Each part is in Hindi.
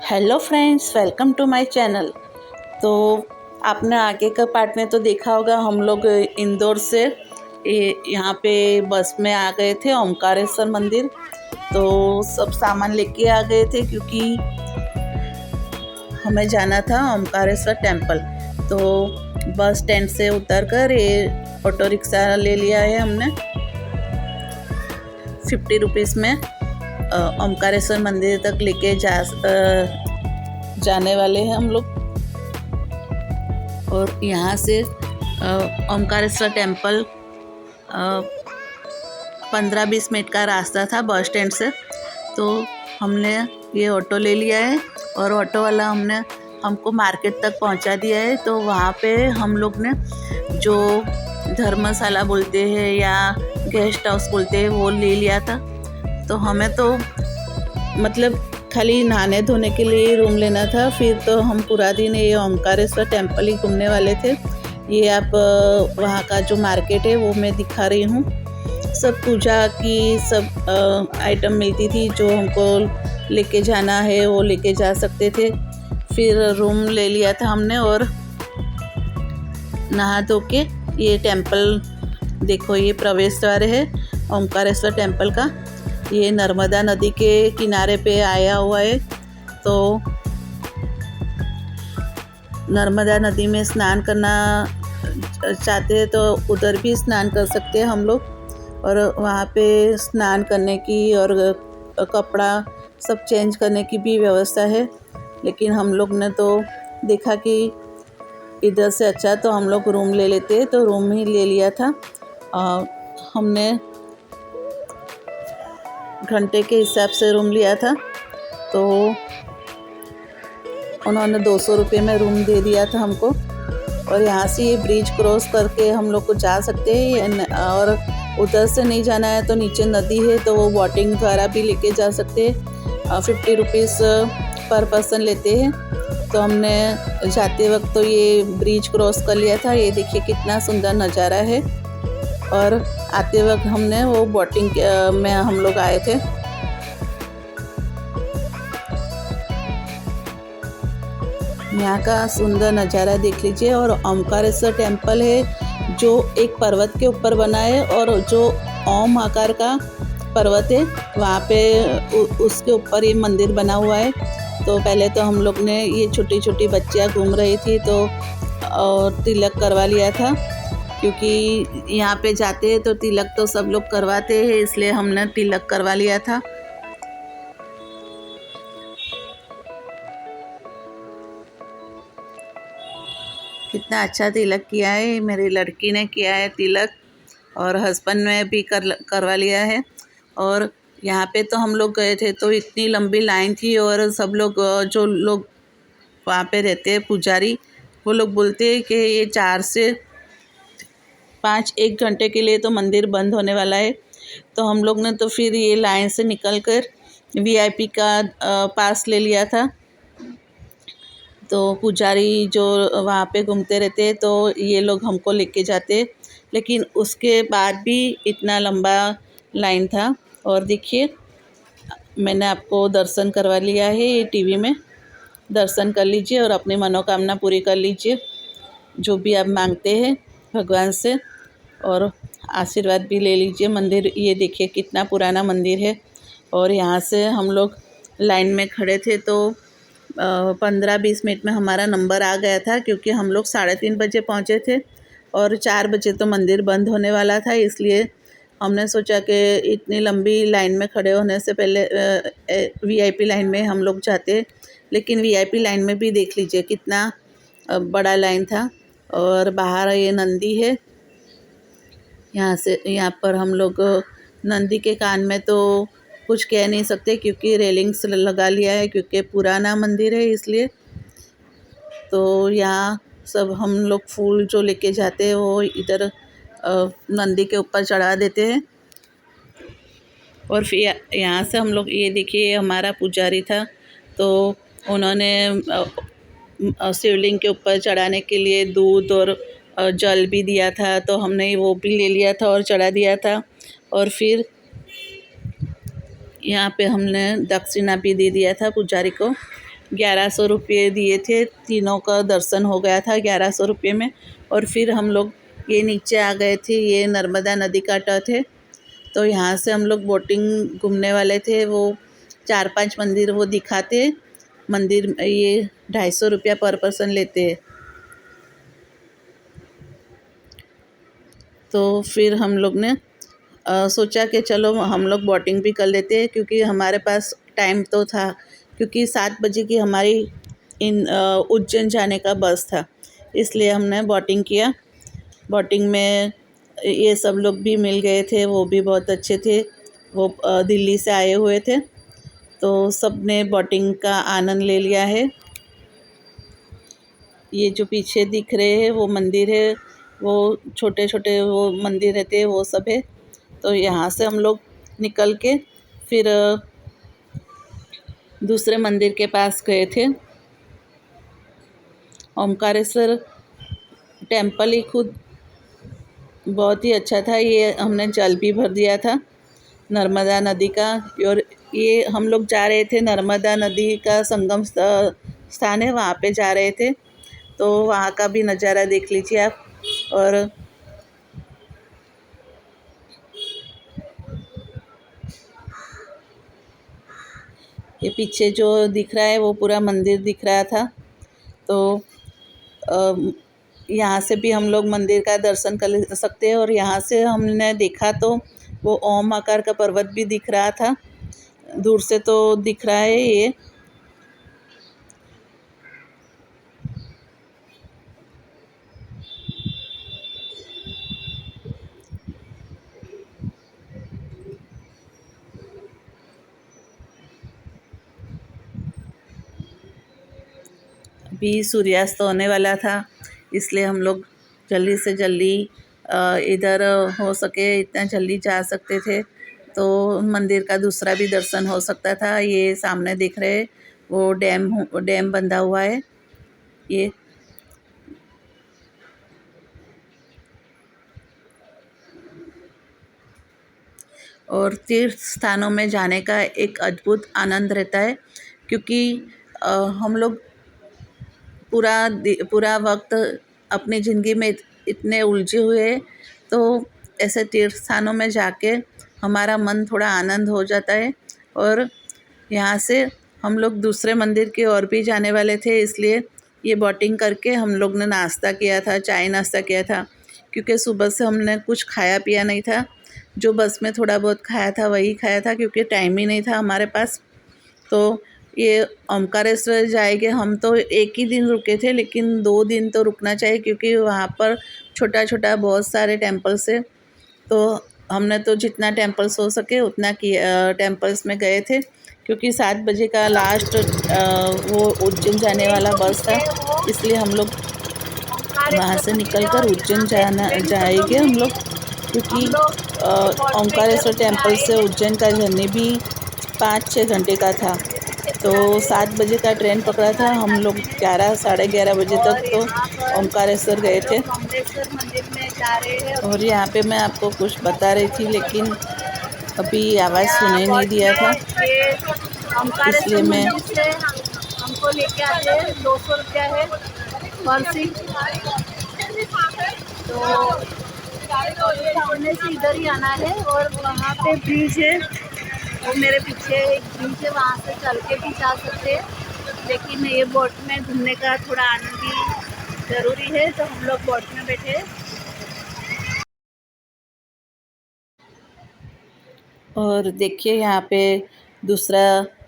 Hello friends, welcome to my channel. तो आपने आगे का पार्ट में तो देखा होगा, हम लोग इंदौर से यहाँ पे बस में आ गए थे ओमकारेश्वर मंदिर। तो सब सामान लेके आ गए थे क्योंकि हमें जाना था ओमकारेश्वर टेम्पल। तो बस स्टैंड से उतरकर ये ऑटो रिक्शा ले लिया है हमने 50 रुपीज़ में। ओमकारेश्वर मंदिर तक लेके जाने वाले हैं हम लोग। और यहाँ से ओमकारेश्वर टेम्पल 15-20 मिनट का रास्ता था बस स्टैंड से। तो हमने ये ऑटो ले लिया है और ऑटो वाला हमको मार्केट तक पहुँचा दिया है। तो वहाँ पे हम लोग ने जो धर्मशाला बोलते हैं या गेस्ट हाउस बोलते हैं वो ले लिया था। तो हमें तो मतलब खाली नहाने धोने के लिए रूम लेना था। फिर तो हम पूरा दिन ये ओमकारेश्वर टेम्पल ही घूमने वाले थे। ये आप वहाँ का जो मार्केट है वो मैं दिखा रही हूँ। सब पूजा की सब आइटम मिलती थी, जो हमको लेके जाना है वो लेके जा सकते थे। फिर रूम ले लिया था हमने और नहा धो के ये टेम्पल देखो, ये प्रवेश द्वार है ओमकारेश्वर टेम्पल का। ये नर्मदा नदी के किनारे पे आया हुआ है। तो नर्मदा नदी में स्नान करना चाहते हैं तो उधर भी स्नान कर सकते हैं हम लोग। और वहाँ पे स्नान करने की और कपड़ा सब चेंज करने की भी व्यवस्था है। लेकिन हम लोग ने तो देखा कि इधर से अच्छा तो हम लोग रूम ले लेते, तो रूम ही ले लिया था। हमने घंटे के हिसाब से रूम लिया था। तो उन्होंने 200 रुपये में रूम दे दिया था हमको। और यहाँ से ये ब्रिज क्रॉस करके हम लोग को जा सकते हैं, और उधर से नहीं जाना है तो नीचे नदी है तो वो बोटिंग द्वारा भी लेके जा सकते हैं। 50 रुपीज़ पर पर्सन लेते हैं। तो हमने जाते वक्त तो ये ब्रिज क्रॉस कर लिया था। ये देखिए कितना सुंदर नज़ारा है। और आते वक्त हमने वो बोटिंग में हम लोग आए थे। यहाँ का सुंदर नज़ारा देख लीजिए। और ओमकारेश्वर टेम्पल है जो एक पर्वत के ऊपर बना है, और जो ओम आकार का पर्वत है वहाँ पे उसके ऊपर ये मंदिर बना हुआ है। तो पहले तो हम लोग ने, ये छोटी छोटी बच्चियाँ घूम रही थी तो और तिलक करवा लिया था, क्योंकि यहाँ पे जाते हैं तो तिलक तो सब लोग करवाते हैं, इसलिए हमने तिलक करवा लिया था। कितना अच्छा तिलक किया है, मेरी लड़की ने किया है तिलक, और हस्बैंड ने भी करवा लिया है। और यहाँ पे तो हम लोग गए थे तो इतनी लंबी लाइन थी, और सब लोग जो लोग वहाँ पे रहते हैं पुजारी, वो लोग बोलते हैं कि ये 4 से 5 घंटे के लिए तो मंदिर बंद होने वाला है। तो हम लोग ने तो फिर ये लाइन से निकलकर VIP का पास ले लिया था। तो पुजारी जो वहाँ पे घूमते रहते तो ये लोग हमको लेके जाते, लेकिन उसके बाद भी इतना लंबा लाइन था। और देखिए मैंने आपको दर्शन करवा लिया है। ये TV में दर्शन कर लीजिए और अपनी मनोकामना पूरी कर लीजिए, जो भी आप मांगते हैं भगवान से, और आशीर्वाद भी ले लीजिए। मंदिर ये देखिए कितना पुराना मंदिर है। और यहाँ से हम लोग लाइन में खड़े थे तो 15-20 मिनट में हमारा नंबर आ गया था, क्योंकि हम लोग 3:30 बजे पहुँचे थे और 4 बजे तो मंदिर बंद होने वाला था। इसलिए हमने सोचा कि इतनी लंबी लाइन में खड़े होने से पहले VIP लाइन में हम लोग जाते। लेकिन VIP लाइन में भी देख लीजिए कितना बड़ा लाइन था। और बाहर ये नंदी है, यहाँ पर हम लोग नंदी के कान में तो कुछ कह नहीं सकते, क्योंकि रेलिंग्स लगा लिया है, क्योंकि पुराना मंदिर है इसलिए। तो यहाँ सब हम लोग फूल जो लेके जाते हैं वो इधर नंदी के ऊपर चढ़ा देते हैं। और फिर यहाँ से हम लोग, ये देखिए हमारा पुजारी था, तो उन्होंने शिवलिंग के ऊपर चढ़ाने के लिए दूध और जल भी दिया था। तो हमने वो भी ले लिया था और चढ़ा दिया था। और फिर यहाँ पे हमने दक्षिणा भी दे दिया था पुजारी को। 1100 रुपये दिए थे, तीनों का दर्शन हो गया था 1100 रुपये में। और फिर हम लोग ये नीचे आ गए थे, ये नर्मदा नदी का तट है। तो यहाँ से हम लोग बोटिंग घूमने वाले थे, वो 4-5 मंदिर वो दिखाते। मंदिर ये 250 रुपया पर पर्सन लेते हैं। तो फिर हम लोग ने सोचा कि चलो हम लोग बोटिंग भी कर लेते हैं, क्योंकि हमारे पास टाइम तो था, क्योंकि 7 बजे की हमारी उज्जैन जाने का बस था, इसलिए हमने बोटिंग किया। बोटिंग में ये सब लोग भी मिल गए थे, वो भी बहुत अच्छे थे, वो दिल्ली से आए हुए थे। तो सब ने बोटिंग का आनंद ले लिया है। ये जो पीछे दिख रहे हैं वो मंदिर है, वो छोटे छोटे वो मंदिर रहते हैं, वो सब है। तो यहाँ से हम लोग निकल के फिर दूसरे मंदिर के पास गए थे। ओमकारेश्वर टेम्पल ही खुद बहुत ही अच्छा था। ये हमने जल भी भर दिया था नर्मदा नदी का। और ये हम लोग जा रहे थे, नर्मदा नदी का संगम स्थान है, वहाँ पे जा रहे थे। तो वहाँ का भी नज़ारा देख लीजिए आप। और ये पीछे जो दिख रहा है वो पूरा मंदिर दिख रहा था। तो यहाँ से भी हम लोग मंदिर का दर्शन कर सकते हैं। और यहाँ से हमने देखा तो वो ओम आकार का पर्वत भी दिख रहा था, दूर से तो दिख रहा है। अभी सूर्यास्त होने वाला था, इसलिए हम लोग जल्दी से जल्दी इधर हो सके इतना जल्दी जा सकते थे, तो मंदिर का दूसरा भी दर्शन हो सकता था। ये सामने दिख रहे वो डैम बंधा हुआ है ये। और तीर्थ स्थानों में जाने का एक अद्भुत आनंद रहता है, क्योंकि हम लोग पूरा वक्त अपनी ज़िंदगी में इतने उलझे हुए हैं, तो ऐसे तीर्थ स्थानों में जाके हमारा मन थोड़ा आनंद हो जाता है। और यहाँ से हम लोग दूसरे मंदिर की ओर भी जाने वाले थे, इसलिए ये बोटिंग करके हम लोग ने नाश्ता किया था, चाय नाश्ता किया था, क्योंकि सुबह से हमने कुछ खाया पिया नहीं था। जो बस में थोड़ा बहुत खाया था वही खाया था, क्योंकि टाइम ही नहीं था हमारे पास। तो ये ओमकारेश्वर जाएंगे, हम तो एक ही दिन रुके थे, लेकिन 2 दिन तो रुकना चाहिए, क्योंकि वहाँ पर छोटा छोटा बहुत सारे टेम्पल्स है। तो हमने तो जितना टेम्पल्स हो सके उतना टेम्पल्स में गए थे, क्योंकि 7 बजे का लास्ट वो उज्जैन जाने वाला बस था, इसलिए हम लोग वहाँ से निकलकर उज्जैन जाएंगे हम लोग, क्योंकि ओमकारेश्वर टेम्पल से उज्जैन का जर्नी भी 5-6 घंटे का था। तो 7 बजे का ट्रेन पकड़ा था, हम लोग 11-11:30 बजे तक तो ओमकारेश्वर गए थे। और यहाँ पे मैं आपको कुछ बता रही थी, लेकिन अभी आवाज़ सुनाई नहीं दिया था, इसलिए मैं हमको लेके आते हैं। 200 रुपया है पर सीट। तो सामने से इधर ही आना है, और वहाँ पे ब्रिज है, वो मेरे पीछे एक ब्रिज है, वहाँ से चल के भी जा सकते हैं। लेकिन ये बोट में घूमने का थोड़ा आनंद भी ज़रूरी है, तो हम लोग बोट में बैठे। और देखिए यहाँ पे दूसरा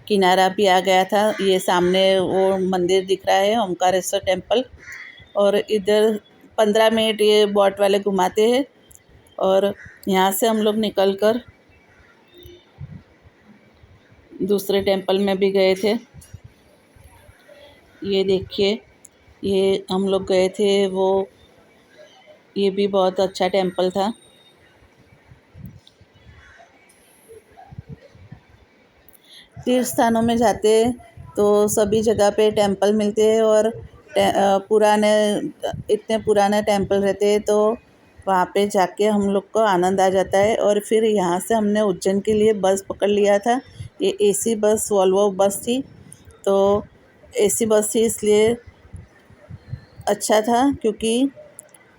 किनारा भी आ गया था। ये सामने वो मंदिर दिख रहा है, ओमकारेश्वर टेम्पल। और इधर 15 मिनट ये बोट वाले घुमाते हैं। और यहाँ से हम लोग निकलकर दूसरे टेम्पल में भी गए थे। ये देखिए, ये हम लोग गए थे वो, ये भी बहुत अच्छा टेम्पल था। तीर्थ स्थानों में जाते तो सभी जगह पे टेम्पल मिलते हैं, और पुराने इतने पुराने टेम्पल रहते हैं, तो वहाँ पे जाके हम लोग को आनंद आ जाता है। और फिर यहाँ से हमने उज्जैन के लिए बस पकड़ लिया था। ये एसी बस वॉल्वो बस थी। तो एसी बस थी इसलिए अच्छा था, क्योंकि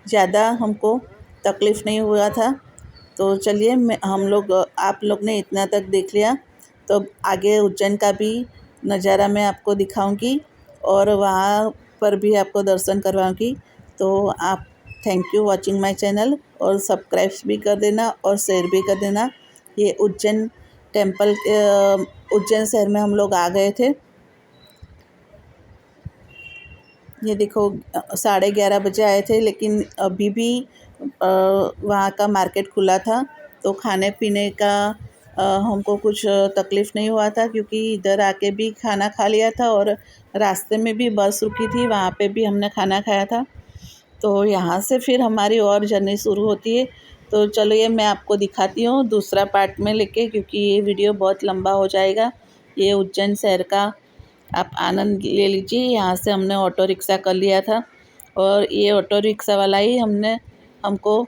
ज़्यादा हमको तकलीफ़ नहीं हुआ था। तो चलिए आप लोग ने इतना तक देख लिया, तो अब आगे उज्जैन का भी नज़ारा मैं आपको दिखाऊंगी और वहाँ पर भी आपको दर्शन करवाऊंगी। तो आप thank you watching my channel, और सब्सक्राइब भी कर देना और शेयर भी कर देना। ये उज्जैन उज्जैन शहर में हम लोग आ गए थे। ये देखो 11:30 बजे आए थे, लेकिन अभी भी वहाँ का मार्केट खुला था, तो खाने पीने का हमको कुछ तकलीफ़ नहीं हुआ था, क्योंकि इधर आके भी खाना खा लिया था और रास्ते में भी बस रुकी थी, वहाँ पे भी हमने खाना खाया था। तो यहाँ से फिर हमारी और जर्नी शुरू होती है। तो चलो ये मैं आपको दिखाती हूँ दूसरा पार्ट में लेके, क्योंकि ये वीडियो बहुत लंबा हो जाएगा। ये उज्जैन शहर का आप आनंद ले लीजिए। यहाँ से हमने ऑटो रिक्शा कर लिया था, और ये ऑटो रिक्शा वाला ही हमको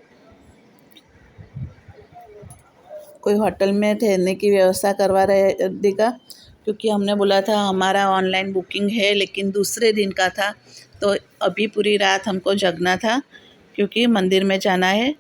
कोई होटल में ठहरने की व्यवस्था करवा देगा, क्योंकि हमने बोला था हमारा ऑनलाइन बुकिंग है, लेकिन दूसरे दिन का था, तो अभी पूरी रात हमको जगना था, क्योंकि मंदिर में जाना है।